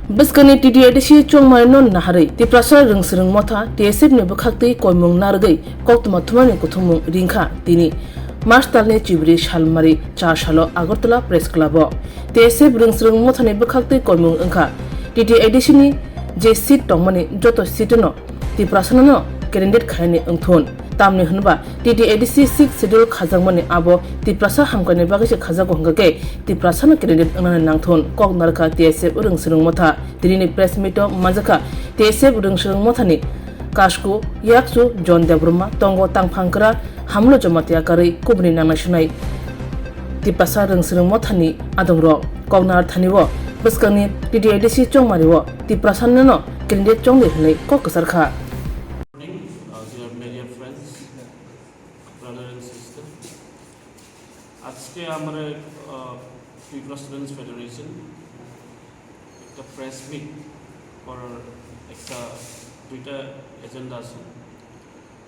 Biskani TDADC chongmai non nahari ti prasar rungsrung motha TSF ne bukhakti koimung nargai koktuma thumani kuthumung ringkha tini March talne chibri shalmari 4 salo Agartala Press Club TSF rungsrung motha ne bukhakti koimung angkha TDADC ni je seat tongmani joto seat no ti prasana no candidate khaini angthon tamni hunba TDADC 6 schedule khajangmani abo ti prasa hamkani bagise khajago hangake ti prasana candidate angna nangthon kok narka TSF rungsrung motha tini press meet majaka TSF rungsrung motha ni Kashku yaksu John Debruma tongo tangphangkra hamlo jamatia kari kubni nangnashunai ti prasa rungsrung motha ni adongro koknar thaniwo biskani TDADC chongmariwo ti prasana no candidate chongde hlei kok sarkha আজকে আমরা people students federation একটা press meet করার একটা দুইটা agenda আছে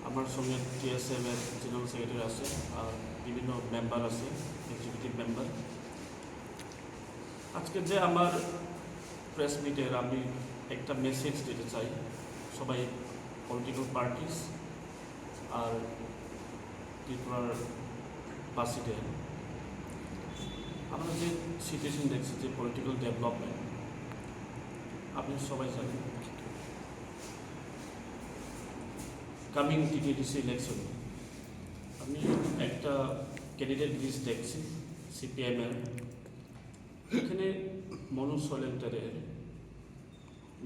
আমার সঙ্গে TSF এর জেনারেল সেক্রেটারি আছে আর বিভিন্ন মেম্বার আছে এক্সিকিউটিভ মেম্বার আজকে যে আমার প্রেস মিটের আমি একটা মেসেজ দিতে চাই সবাই পলিটিক্যাল পার্টিস আর ত্রিপুরার বাসীদের আমরা যে সিচুয়েশন দেখছি যে পলিটিক্যাল ডেভেলপমেন্ট আপনি সবাই জানেন কামিং TDADC ইলেকশন আমি একটা ক্যান্ডিডেট লিস্ট দেখছি CPM এর এখানে মনু সলেন্টারের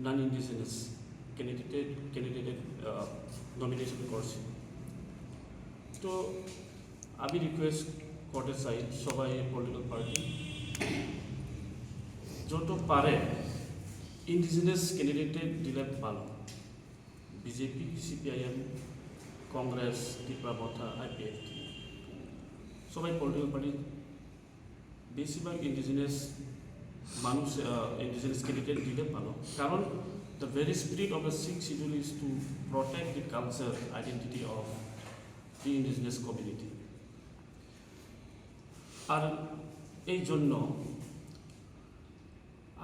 নন ইন্ডিজিনাস ক্যান্ডিডেটের নমিনেশন করছি তো আমি রিকোয়েস্ট করতে চাই সবাই পলিটিক্যাল পার্টি যত পারে ইন্ডিজিনাস ক্যান্ডিডেট দিলে ভালো বিজেপি CPIM কংগ্রেস ত্রিপুরা মথা IPF সবাই পলিটিক্যাল পার্টি বেশিরভাগ ইন্ডিজিনাস মানুষ ইন্ডিজিনাস ক্যান্ডিডেট দিলে ভালো কারণ the very spirit of the sixth schedule is to protect the culture identity of the indigenous community আর এই জন্য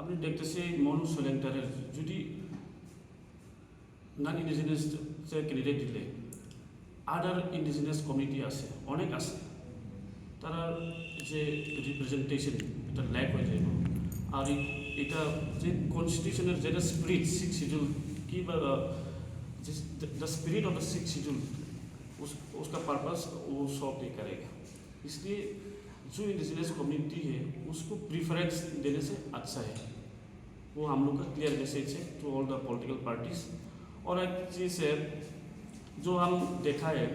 আপনি দেখতেছি মনু সলেন্টারের যদি নন ইন্ডিজিনাস ক্যান্ডিডেট দিলে আদার ইন্ডিজিনাস কমিউনিটি আছে অনেক আছে তারা যে রিপ্রেজেন্টেশন এটা ল্যাক হয়ে যাবে আর এটা যে কনস্টিটিউশনের যেটা স্পিরিট সিক্স শিডিউল কি বা the spirit of the six schedule उसका पर्पस वो सॉल्व नहीं करेगा इसलिए जो इंडिजिनस कम्युनिटी है उसको प्रीफरेंस देने से अच्छा है वो हम लोग का क्लियर मैसेज है to all the political parties और एक चीज़ है जो हम देखा है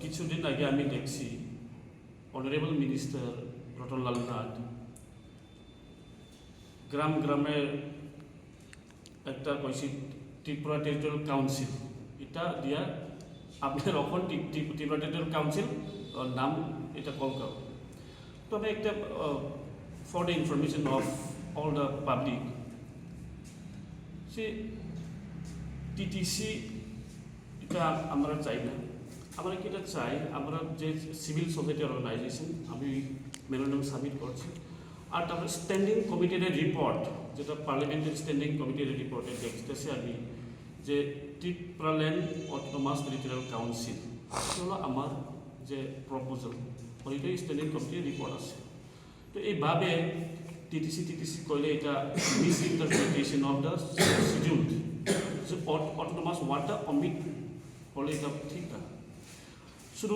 কিছু দিন আগে আমি দেখছি অনারেবল মিনিস্টার রতনলাল নাথ গ্রাম গ্রামের একটা কইছি ত্রিপুরা টেরিটোরিয়াল কাউন্সিল এটা দিয়া আপনার এখন ত্রিপুরা টেরিটোরিয়াল কাউন্সিল নাম এটা কল করো তবে একটা for the information of all the public say TTC এটা আমরা চাই না আমরা কি এটা চাই আমরা যে সিভিল সোসাইটি অর্গানাইজেশন আমি মেমোরেন্ডাম সাবমিট করছি আর তারপরে স্ট্যান্ডিং কমিটির রিপোর্ট যেটা পার্লামেন্টারি স্ট্যান্ডিং কমিটির রিপোর্টে দেখতেছি আমি যে ত্রিপুরাল্যান্ড অটোনমাস টেরিটোরিয়াল কাউন্সিল হলো আমার যে প্রপোজাল ওইটাই স্ট্যান্ডিং কমিটির রিপোর্ট আছে তো এইভাবে TTC করলে এটা miss interpretation of the schedule যে অটোনমাস ওয়ার্ডটা অমিট করলে এটা ঠিক না শুধু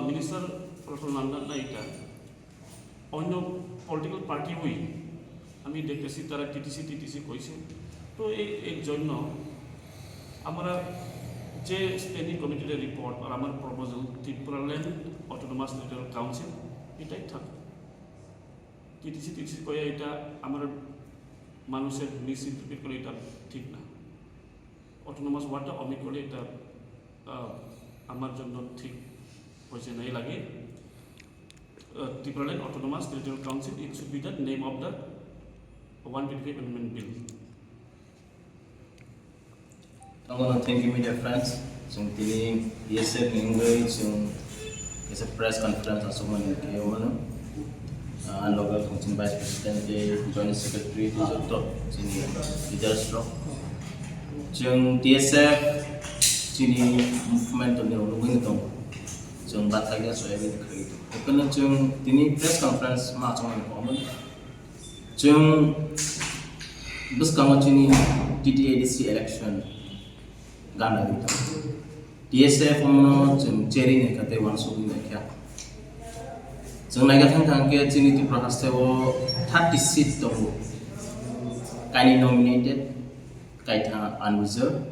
মিনিস্টার রতনলাল না এটা অন্য পলিটিক্যাল পার্টি ওই আমি দেখতেছি তারা TTC কইছে তো এই জন্য আমরা যে স্ট্যান্ডিং কমিটির রিপোর্ট আর আমার proposal Tripuraland autonomous territorial council এটাই থাকবে TTC কয়ে এটা আমার মানুষের মিস ইন্টারপ্রিট করে এটা ঠিক না অটোনমাস ওয়ার্ডটা অমিট করে এটা আমার জন্য ঠিক হয়েছে না এই লাগে Tripural Autonomous Territorial Council, it should be the name of the 125 Amendment Bill. I want to thank you, media friends. So, today, TSF engaged in a press conference and so on. local Tongching Vice President ke Joint Secretary di Joto sini leaders ro jeng TSF sini movement ni ulungin tong jeng batagya soya bi khari ekana jeng tini press conference ma chong ko jeng bus kama sini TTADC election gana gitu TSF mono jeng cheri ne kate wan subi ne kya jeng naga thang ke sini ti prahaste wo 30 seat tong kani nominated kaitha unreserved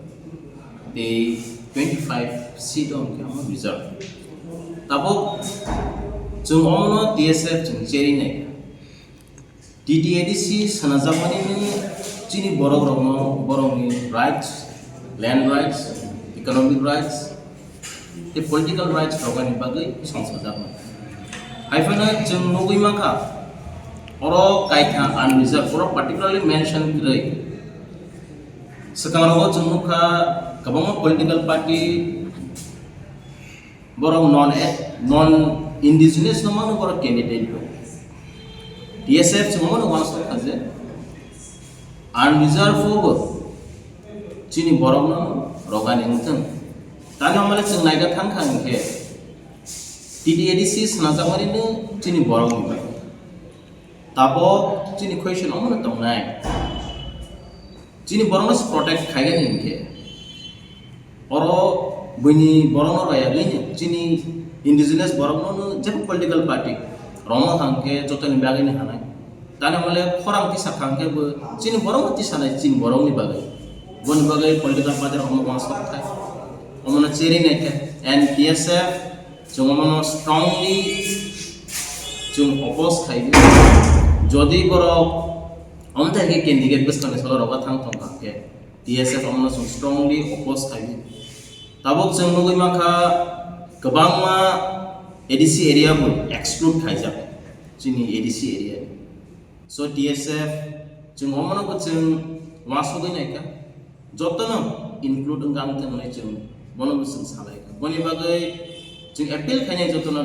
the 25 seat on kama reserve tabo jeng omono TSF jeng cheri ne TTADC sanazamani ni chini borong ni rights land rights economic rights the political rights rogan bagai sangsajak haifana jeng nogui maka oro kaitha unreserved oro particularly mentioned today sekarang jeng nuka kabang political party borong non indigenous nomano borong candidate TSF cuma wansok aja unreserved over chini borong no rogan ingten tani amale ceng naga thangkhang ke TTADC sanazamani ne chini borong ni tabo chini question amana tongnai chini borong no protect khaigan ingke oro bini borong ro ya gini chini indigenous borong no jep political party romo hangke jotoni bagini hanai tani amale khorang ti sakhangke bo chini borong ti sanai chini borong ni bagai bon bagai political party romo wansok thai omona cheri neke and TSF jung omona strongly jung oppose khai jodi boro omta ke candidate bestane solo roga thang thong ke TSF omona jung strongly oppose khai tabok jung nogoi makha kabangma ADC area bu exclude khai jak chini ADC area so TSF jung omona ko jung wasogoi naika jotno include ngam tenai jung mono busung salai boni bagai jung appeal khanya jotno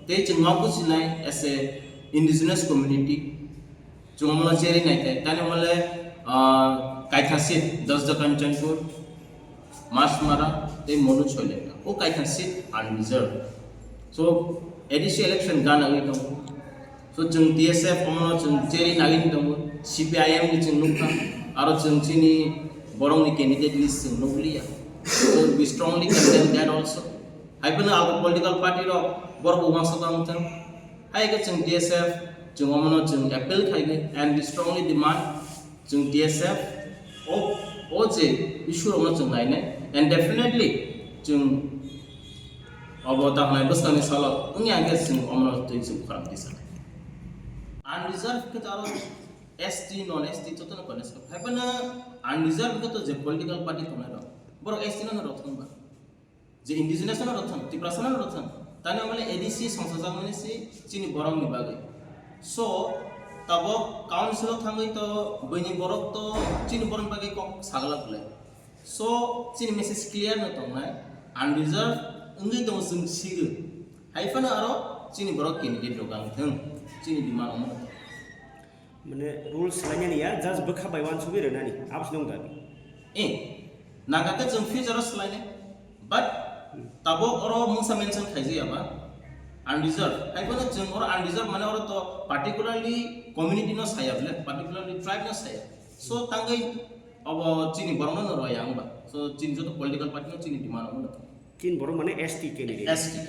te jung mabu sinai as a indigenous community jung mono cheri nai te tani mole kaitha sit 10 the Kanchanpur Masmara te monu chole o kaitha sit unreserved so ADC election gana wi to so jung TSF mono jung cheri nagin to CPIM ni jung nukha aro jung chini borong ni candidate list jung nukliya so we strongly condemn that also haipena algo political party ro borgo wangsa kamthang haige jung TSF jung omono jung appeal khaige and we strongly demand jung TSF oje issue omono jung naine and definitely jung obota hanai bustani sala ungi ange jung omono jung kharam disa unreserved ke taro ST non ST chotona kones haipena unreserved ke to je political party tonai ro boro ST non rothon ba je indigenous non rothon tiprasana non rothon tani amale ADC sangsajak mane si chini borong ni bagai so tabo council thangai to bini borok to chini borong bagai ko sagala kule so chini message clear na tongnai unreserved ungi to sung sigu haifana aro chini borok candidate rogang thang chini demand omo মানে rules lainnya nih ya just bekhabai wan subi renani abs dong tadi nagaka jeng future slide but tabo oro mungsa mention khaiji aba unreserved haibona jeng oro unreserved mane oro to particularly community no sayable particularly tribe no saya so tangai abo chini borno no royang ba so chini joto political party no chini demand kin baru mana ST candidate ST